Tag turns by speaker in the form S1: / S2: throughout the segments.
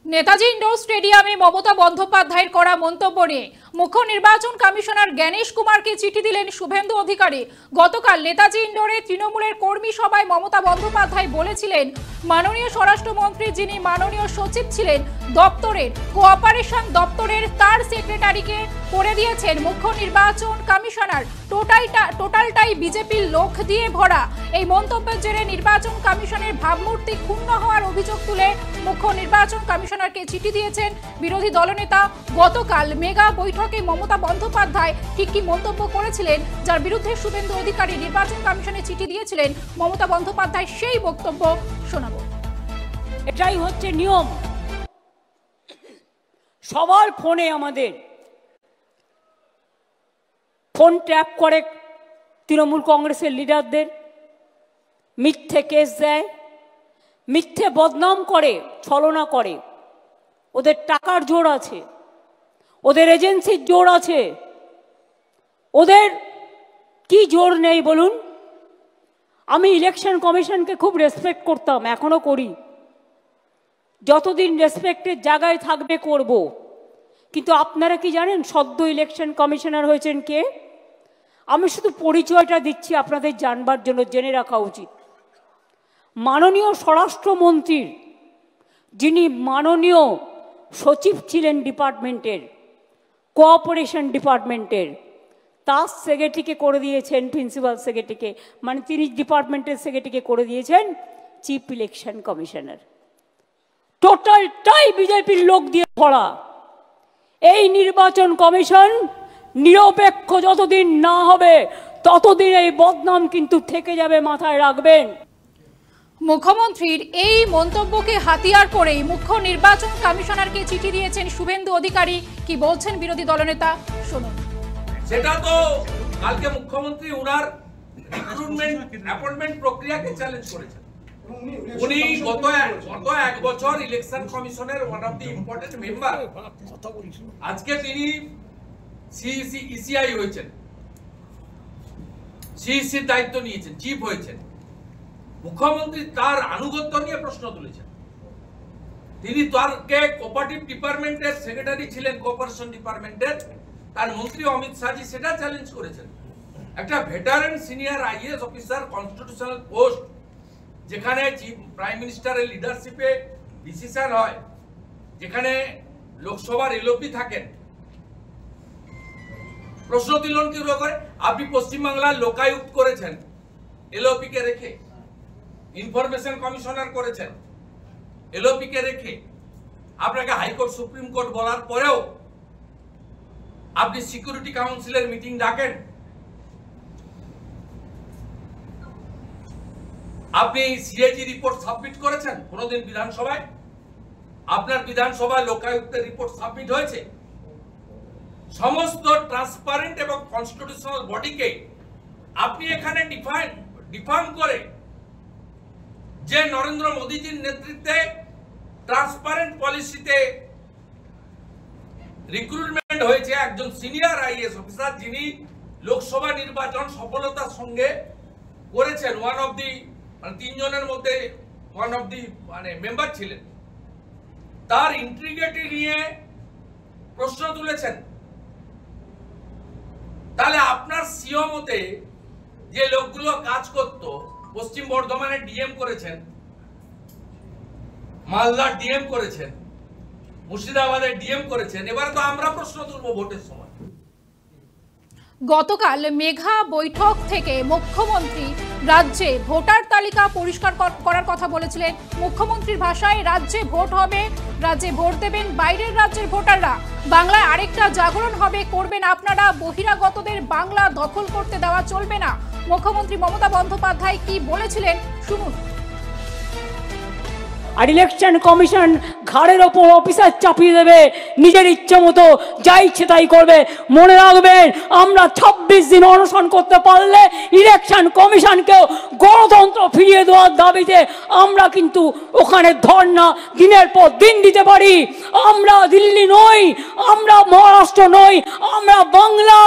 S1: Netaji indoor স্টেডিয়ামে মমতা বন্দ্যোপাধ্যায়ের করা মন্তব্য নিয়ে মুখ্য নির্বাচন কমিশনার জ্ঞানেশ কুমারকে চিঠি দিলেন শুভেন্দু অধিকারী। গতকাল নেতাজি ইন্ডোরে তৃণমূলের কর্মী সভায় মমতা বন্দ্যোপাধ্যায় বলেছিলেন, মাননীয় স্বরাষ্ট্রমন্ত্রী যিনি মাননীয় সচিব ছিলেন দপ্তরের, কোঅপারেশন দপ্তরের, তার সেক্রেটারিকে করে দিয়েছেন মুখ্য নির্বাচন কমিশনার। টোটালটাই বিজেপির লোক দিয়ে ভরা। এই মন্তব্যের জেরে নির্বাচন কমিশনের ভাবমূর্তি ক্ষুণ্ণ হওয়ার অভিযোগ তুলে মুখ্য নির্বাচন কমিশনারকে চিঠি দিয়েছেন বিরোধী দলনেতা। গতকাল মেগা বৈঠকে মমতা বন্দ্যোপাধ্যায় ঠিক কি মন্তব্য করেছিলেন, যার বিরুদ্ধে শুভেন্দু অধিকারী নির্বাচন কমিশনে চিঠি দিয়েছিলেন মমতা বন্দ্যোপাধ্যায়, সেই বক্তব্য শোনাবো।
S2: এটাই হচ্ছে নিয়ম। সবার ফোনে আমাদের ফোন ট্যাপ করে তৃণমূল কংগ্রেসের লিডারদের, মিথ্যে কেস দেয়, মিথ্যে বদনাম করে, ছলনা করে। ওদের টাকার জোর আছে, ওদের এজেন্সির জোর আছে, ওদের কি জোর নেই বলুন? আমি ইলেকশন কমিশনকে খুব রেসপেক্ট করতাম, এখনো করি। যতদিন রেসপেক্টের জায়গায় থাকবে করব। কিন্তু আপনারা কি জানেন সদ্য ইলেকশন কমিশনার হয়েছেন কে? আমি শুধু পরিচয়টা দিচ্ছি আপনাদের জানবার জন্য, জেনে রাখা উচিত। মাননীয় স্বরাষ্ট্রমন্ত্রীর যিনি মাননীয় সচিব ছিলেন ডিপার্টমেন্টের, কোঅপারেশন ডিপার্টমেন্টের, তার সেক্রেটারিকে করে দিয়েছেন, প্রিন্সিপাল সেক্রেটারিকে, মানে তিনি ডিপার্টমেন্টের সেক্রেটারিকে করে দিয়েছেন চিফ ইলেকশন কমিশনার। টোটালটাই বিজেপির লোক দিয়ে ভরা। এই নির্বাচন কমিশন নিরপেক্ষ যতদিন না হবে ততদিন এই বদনাম কিন্তু থেকে যাবে, মাথায় রাখবেন।
S1: মুখ্যমন্ত্রীর এই মন্তব্যকে হাতিয়ার করেই মুখ্য নির্বাচন কমিশনারকে চিঠি দিয়েছেন শুভেন্দু অধিকারী। কি বলছেন বিরোধী দলনেতা, শুনুন।
S3: সেটা তো কালকে মুখ্যমন্ত্রী ওনার রিক্রুটমেন্ট অ্যাপয়েন্টমেন্ট প্রক্রিয়াকে চ্যালেঞ্জ করেছেন। উনি গত এক বছর ইলেকশন কমিশনের one of the important member. আজকে তিনি ইসিআই হয়েছেন, সিইসির দায়িত্ব নিয়েছেন, চিফ হয়েছেন। মুখ্যমন্ত্রী তার আনুগত্য নিয়ে প্রশ্ন তুলেছেন। তিনি তারকে কোঅপারেটিভ ডিপার্টমেন্টের সেক্রেটারি ছিলেন, কোঅপারেশন ডিপার্টমেন্টের, তার মন্ত্রী অমিত শাহজি সেটা চ্যালেঞ্জ করেছেন। একটা veteran senior IAS officer, constitutional post, যেখানে চিফ প্রাইম মিনিস্টারের লিডারশিপে ডিসিশন হয়, যেখানে লোকসভার এলওপি থাকেন, প্রশ্ন তুলন কি করে? আপনি পশ্চিমবাংলার লোকায়ুক্ত করেছেন এলওপি কে রেখে, ইনফরমেশন কমিশনার করেছেন এলওপি কে রেখে। আপনাকে হাইকোর্ট সুপ্রিম কোর্ট বলার পরেও আপনি সিকিউরিটি কাউন্সিলের মিটিং ডাকেন। আপনি সিএজি রিপোর্ট সাবমিট করেছেন কোনদিন বিধানসভায়? আপনার বিধানসভায় লোকায়ুক্তের রিপোর্ট সাবমিট হয়েছে? সমস্ত ট্রান্সপারেন্ট এবং কনস্টিটিউশনাল বডিকে আপনি এখানে ডিফার্ম করে যে নরেন্দ্র মোদীজির নেতৃত্বে ট্রান্সপারেন্ট পলিসিতে রিক্রুটমেন্ট হয়েছে একজন সিনিয়র আইএএস অফিসার, যিনি লোকসভা নির্বাচন সফলতার সঙ্গে করেছেন, ওয়ান অফ দি মানে তিনজনের মধ্যে ওয়ান অফ দি মানে মেম্বার ছিলেন, তার ইন্টিগ্রিটি নিয়ে প্রশ্ন তুলেছেন। তাহলে আপনার সিও মতে যে লোকগুলো কাজ করত, পশ্চিম বর্ধমানে ডিএম করেছেন, মালদার ডিএম করেছেন, মুর্শিদাবাদের ডিএম করেছেন, এবারে তো আমরা প্রশ্ন তুলবো ভোটের সময়।
S1: গতকাল মেঘা বৈঠক থেকে মুখ্যমন্ত্রী রাজ্যে ভোটার তালিকা পরিষ্কার করার কথা বলেছিলেন। মুখ্যমন্ত্রীর ভাষায়, রাজ্যে ভোট হবে, রাজ্যে ভোট দেবেন বাইরের রাজ্যের ভোটাররা। বাংলায় আরেকটা জাগরণ হবে, করবেন আপনারা। বহিরাগতদের বাংলা দখল করতে দেওয়া চলবে না। মুখ্যমন্ত্রী মমতা বন্দ্যোপাধ্যায় কি বলেছিলেন, শুনুন।
S2: আর ইলেকশন কমিশন ঘাড়ের ওপর অফিসার চাপিয়ে দেবে, নিজের ইচ্ছে মতো যা ইচ্ছে তাই করবে। মনে রাখবেন, আমরা 26 দিন অনশন করতে পারলে ইলেকশন কমিশনকেও গণতন্ত্র ফিরিয়ে দেওয়ার দাবিতে আমরা কিন্তু ওখানে ধর্ণা দিনের পর দিন দিতে পারি। আমরা দিল্লি নই, আমরা মহারাষ্ট্র নই, আমরা বাংলা।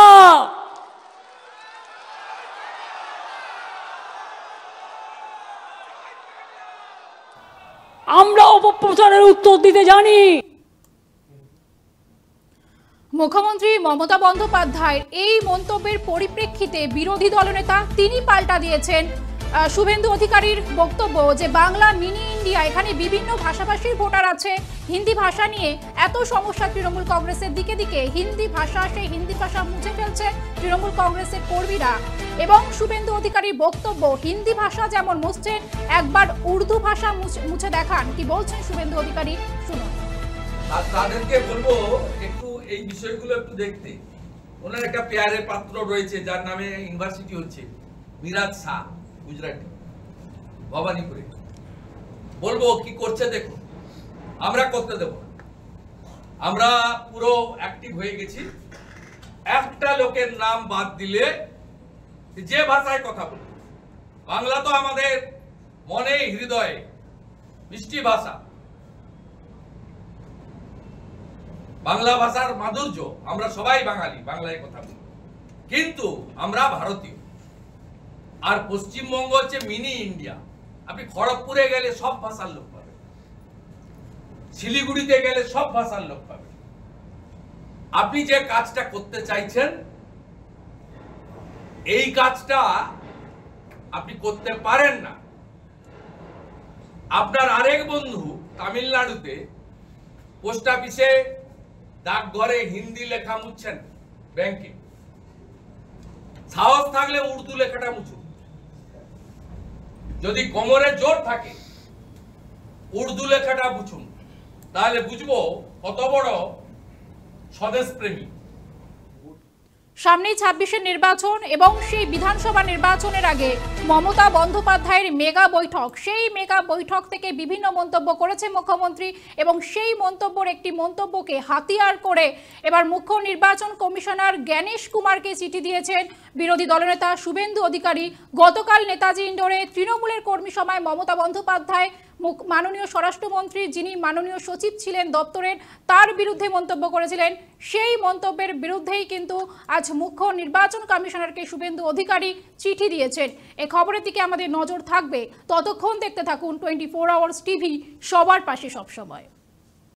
S2: আমরা অপপ্রচারের উত্তর দিতে জানি।
S1: মুখ্যমন্ত্রী মমতা বন্দ্যোপাধ্যায়ের এই মন্তব্যের পরিপ্রেক্ষিতে বিরোধী দলনেতা তিনি পাল্টা দিয়েছেন শুভেন্দু অধিকারীর বক্তব্য যে বাংলা মিনি ইন্ডিয়া, এখানে বিভিন্ন ভাষাভাষীর ভোটার আছে, হিন্দি ভাষা নিয়ে এত সমস্যা তৃণমূল কংগ্রেসের দিকে দিকে হিন্দি ভাষা, সেই হিন্দি ভাষা মুছে ফেলছে তৃণমূল কংগ্রেসের কর্মীরা। এবং শুভেন্দু অধিকারীর বক্তব্য, হিন্দি ভাষা যেমন মুছছেন একবার উর্দু ভাষা মুছে দেখান। কি বলছেন শুভেন্দু অধিকারী শুনুন।
S3: আর তাদেরকে বলবো একটু এই বিষয়গুলো একটু দেখতে। ওনার একটা পেয়ারে পাত্র রয়েছে যার নামে ইউনিভার্সিটি হচ্ছে, মিরাজ শাহ, গুজরাটি, ভবানীপুরে। বলবো কি করছে দেখুন, আমরা করতে দেব। আমরা পুরো অ্যাক্টিভ হয়ে গেছি। একটা লোকের নাম বাদ দিলে যে ভাষায় কথা বলবে, বাংলা তো আমাদের মনে হৃদয়ে মিষ্টি ভাষা, বাংলা ভাষার মাধুর্য, আমরা সবাই বাঙালি, বাংলায় কথা বলি, কিন্তু আমরা ভারতীয়। আর পশ্চিমবঙ্গ হচ্ছে মিনি ইন্ডিয়া। আপনি খড়গপুরে গেলে সব ভাষার লোক পাবেন, শিলিগুড়িতে গেলে সব ভাষার লোক পাবেন। আপনি যে কাজটা করতে চাইছেন, এই কাজটা আপনি করতে পারেন না। আপনার আরেক বন্ধু তামিলনাড়ুতে পোস্ট অফিসে, ডাকঘরে হিন্দি লেখা মুছছেন, ব্যাংকে। সাহস থাকলে উর্দু লেখাটা মুছুন। যদি কোমরে জোর থাকে উর্দু লেখাটা বুঝুন, তাহলে বুঝবো কত বড় স্বদেশ প্রেমী।
S1: সামনেই 26-এর নির্বাচন এবং সেই বিধানসভা নির্বাচনের আগে মমতা বন্দ্যোপাধ্যায়ের মেগা বৈঠক, সেই মেগা বৈঠক থেকে বিভিন্ন মন্তব্য করেছে মুখ্যমন্ত্রী এবং সেই মন্তব্যের একটি মন্তব্যকে হাতিয়ার করে এবার মুখ্য নির্বাচন কমিশনার জ্ঞানেশ কুমারকে চিঠি দিয়েছেন বিরোধী দলনেতা শুভেন্দু অধিকারী। গতকাল নেতাজি ইন্ডোরে তৃণমূলের কর্মী সভায় মমতা বন্দ্যোপাধ্যায় মাননীয় স্বরাষ্ট্রমন্ত্রী, যিনি মাননীয় সচিব ছিলেন দপ্তরের, তার বিরুদ্ধে মন্তব্য করেছিলেন। সেই মন্তব্যের বিরুদ্ধেই কিন্তু আজ মুখ্য নির্বাচন কমিশনারকে শুভেন্দু অধিকারী চিঠি দিয়েছেন। এই খবরের দিকে আমাদের নজর থাকবে। ততক্ষণ দেখতে থাকুন 24 আওয়ার্স টিভি, সবার পাশে সবসময়।